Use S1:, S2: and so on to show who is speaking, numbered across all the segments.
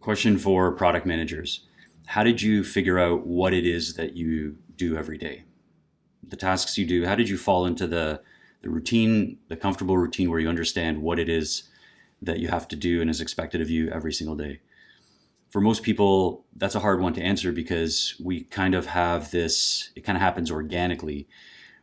S1: Question for product managers. How did you figure out what it is that you do every day? The tasks you do, how did you fall into the routine, the comfortable routine where you understand what it is that you have to do and is expected of you every single day? For most people, that's a hard one to answer because we kind of have this, it kind of happens organically.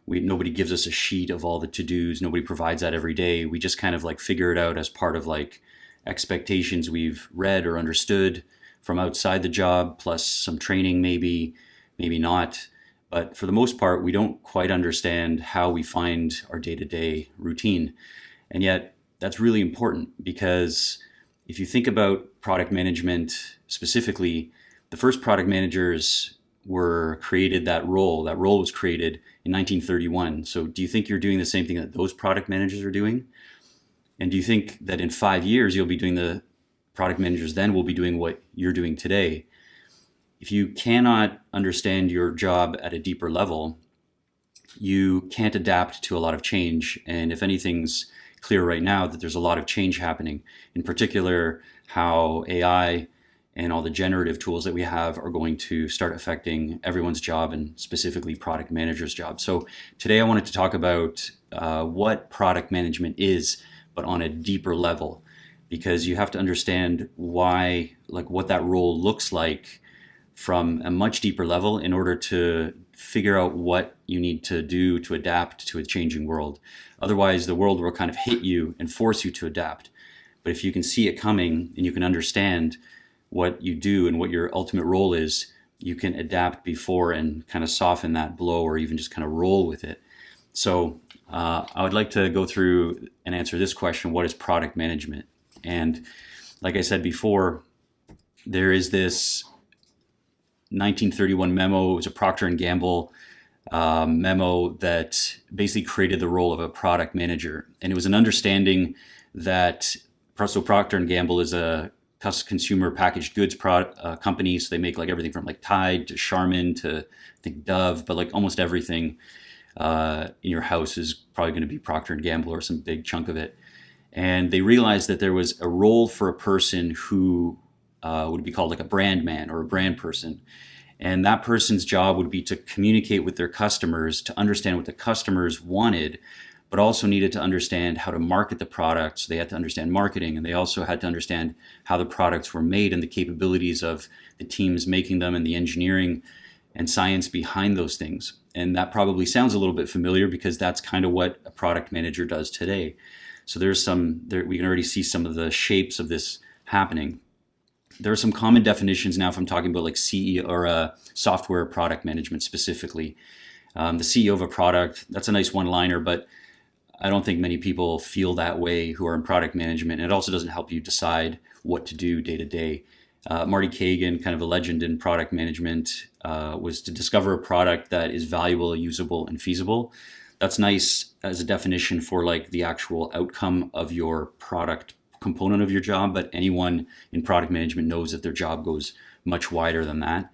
S1: Nobody gives us a sheet of all the to-dos. Nobody provides that every day. We just kind of like figure it out as part of like expectations we've read or understood from outside the job, plus some training, maybe not. But for the most part, we don't quite understand how we find our day-to-day routine. And yet that's really important because if you think about product management specifically, the first product managers were created, that role was created in 1931. So do you think you're doing the same thing that those product managers are doing? And do you think that in 5 years, the product managers then will be doing what you're doing today? If you cannot understand your job at a deeper level, you can't adapt to a lot of change. And if anything's clear right now, that there's a lot of change happening, in particular, how AI and all the generative tools that we have are going to start affecting everyone's job and specifically product managers' job. So today I wanted to talk about what product management is, but on a deeper level, because you have to understand why, like what that role looks like from a much deeper level in order to figure out what you need to do to adapt to a changing world. Otherwise, the world will kind of hit you and force you to adapt. But if you can see it coming and you can understand what you do and what your ultimate role is, you can adapt before and kind of soften that blow or even just kind of roll with it. So I would like to go through and answer this question: what is product management? And like I said before, there is this 1931 memo. It was a Procter and Gamble memo that basically created the role of a product manager. And it was an understanding that, so Procter and Gamble is a consumer packaged goods company. So they make like everything from like Tide to Charmin to I think Dove, but like almost everything in your house is probably going to be Procter and Gamble or some big chunk of it. And they realized that there was a role for a person who would be called like a brand man or a brand person. And that person's job would be to communicate with their customers, to understand what the customers wanted, but also needed to understand how to market the products. They had to understand marketing, and they also had to understand how the products were made and the capabilities of the teams making them and the engineering and science behind those things. And that probably sounds a little bit familiar because that's kind of what a product manager does today. So we can already see some of the shapes of this happening. There are some common definitions now if I'm talking about like CEO or software product management specifically. The CEO of a product, that's a nice one-liner, but I don't think many people feel that way who are in product management. And it also doesn't help you decide what to do day to day. Marty Kagan, kind of a legend in product management, was to discover a product that is valuable, usable, and feasible. That's nice as a definition for like the actual outcome of your product component of your job, but anyone in product management knows that their job goes much wider than that.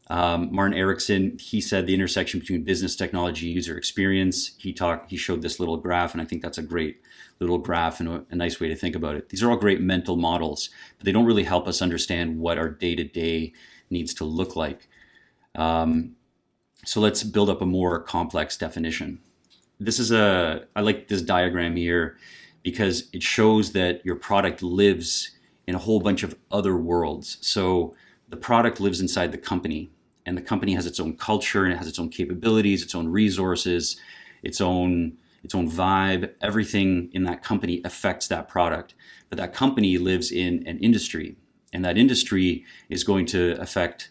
S1: Martin Erickson, he said the intersection between business technology and user experience. He showed this little graph, and I think that's a great little graph and a nice way to think about it. These are all great mental models, but they don't really help us understand what our day-to-day needs to look like. So let's build up a more complex definition. I like this diagram here because it shows that your product lives in a whole bunch of other worlds. So the product lives inside the company, and the company has its own culture, and it has its own capabilities, its own resources, its own vibe. Everything in that company affects that product. But that company lives in an industry, and that industry is going to affect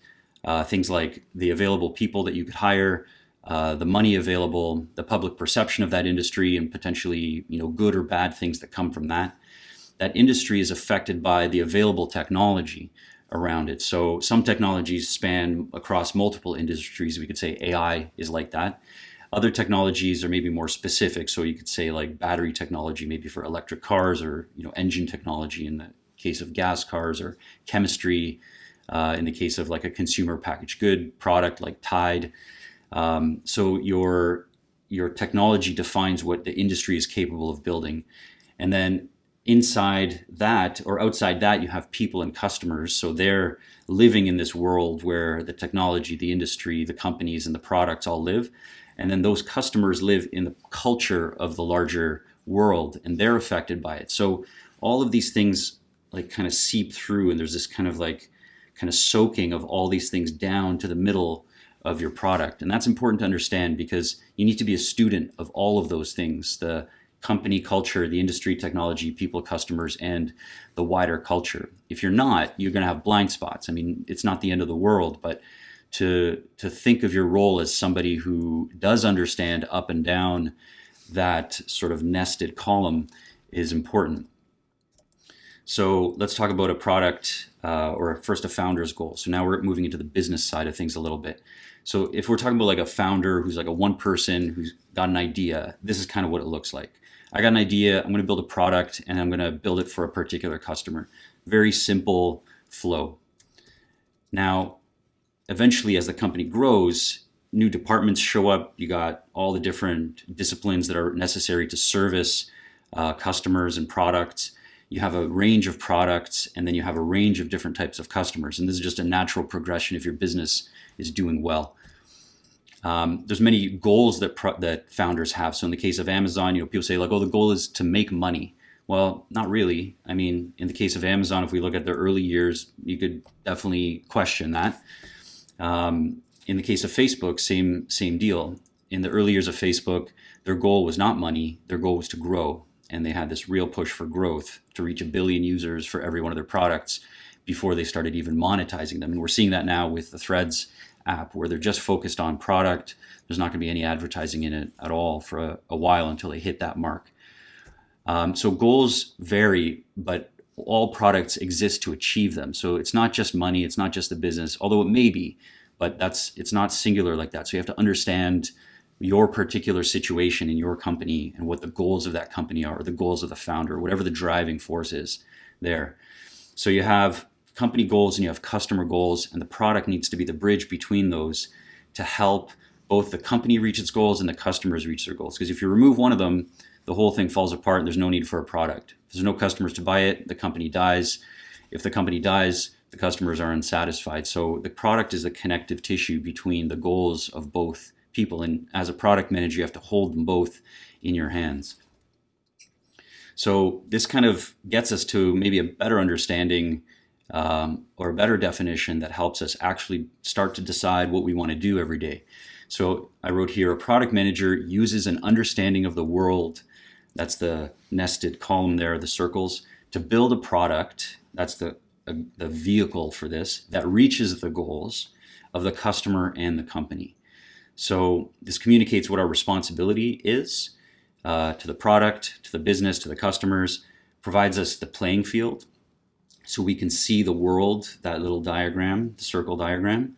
S1: things like the available people that you could hire, the money available, the public perception of that industry, and potentially, good or bad things that come from that. That industry is affected by the available technology around it. So some technologies span across multiple industries. We could say AI is like that. Other technologies are maybe more specific. So you could say like battery technology, maybe for electric cars, or engine technology in the case of gas cars, or chemistry in the case of like a consumer packaged good product like Tide. So your technology defines what the industry is capable of building. And then inside that or outside that, you have people and customers. So they're living in this world where the technology, the industry, the companies, and the products all live. And then those customers live in the culture of the larger world, and they're affected by it. So all of these things like kind of seep through, and there's this kind of soaking of all these things down to the middle of your product. And that's important to understand because you need to be a student of all of those things: the company culture, the industry, technology, people, customers, and the wider culture. If you're not, you're going to have blind spots. I mean, it's not the end of the world, but to think of your role as somebody who does understand up and down that sort of nested column is important. So let's talk about a product or first a founder's goal. So now we're moving into the business side of things a little bit. So if we're talking about like a founder who's like a one person who's got an idea, this is kind of what it looks like. I got an idea, I'm going to build a product, and I'm going to build it for a particular customer. Very simple flow. Now, eventually as the company grows, new departments show up. You got all the different disciplines that are necessary to service customers and products. You have a range of products, and then you have a range of different types of customers. And this is just a natural progression if your business is doing well. There's many goals that founders have. So in the case of Amazon, people say like, oh, the goal is to make money. Well, not really. I mean, in the case of Amazon, if we look at their early years, you could definitely question that. In the case of Facebook, same deal. In the early years of Facebook, their goal was not money. Their goal was to grow. And they had this real push for growth to reach 1 billion users for every one of their products before they started even monetizing them. And we're seeing that now with the Threads app, where they're just focused on product. There's not going to be any advertising in it at all for a while until they hit that mark. So goals vary, but all products exist to achieve them. So it's not just money, it's not just the business, although it may be, but it's not singular like that. So you have to understand your particular situation in your company and what the goals of that company are, or the goals of the founder, whatever the driving force is there. So you have company goals and you have customer goals, and the product needs to be the bridge between those to help both the company reach its goals and the customers reach their goals. Because if you remove one of them, the whole thing falls apart and there's no need for a product. If there's no customers to buy it, the company dies. If the company dies, the customers are unsatisfied. So the product is the connective tissue between the goals of both people. And as a product manager, you have to hold them both in your hands. So this kind of gets us to maybe a better understanding or a better definition that helps us actually start to decide what we want to do every day. So I wrote here, a product manager uses an understanding of the world, that's the nested column there, the circles, to build a product, that's the vehicle for this, that reaches the goals of the customer and the company. So this communicates what our responsibility is to the product, to the business, to the customers, provides us the playing field so we can see the world, that little diagram, the circle diagram,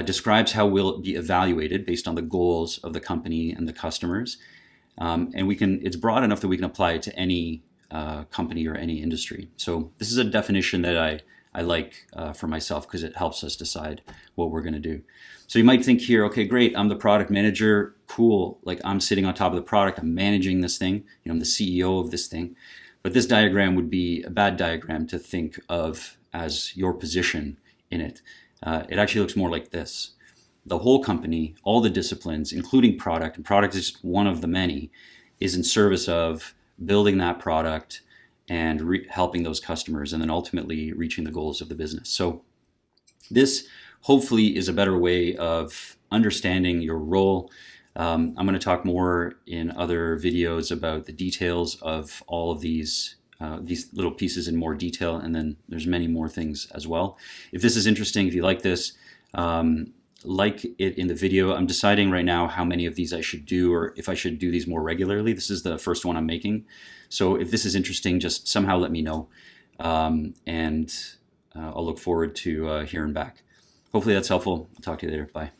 S1: describes how we'll be evaluated based on the goals of the company and the customers. And it's broad enough that we can apply it to any company or any industry. So this is a definition that I like for myself because it helps us decide what we're going to do. So you might think here, okay, great, I'm the product manager, cool, like I'm sitting on top of the product, I'm managing this thing, I'm the CEO of this thing. But this diagram would be a bad diagram to think of as your position in it. It actually looks more like this. The whole company, all the disciplines, including product, and product is just one of the many, is in service of building that product and helping those customers and then ultimately reaching the goals of the business. So this hopefully is a better way of understanding your role. I'm going to talk more in other videos about the details of all of these little pieces in more detail, and then there's many more things as well. If this is interesting, if you like this, like it in the video. I'm deciding right now how many of these I should do, or if I should do these more regularly. This is the first one I'm making. So if this is interesting, just somehow let me know, and I'll look forward to hearing back. Hopefully that's helpful. I'll talk to you later. Bye.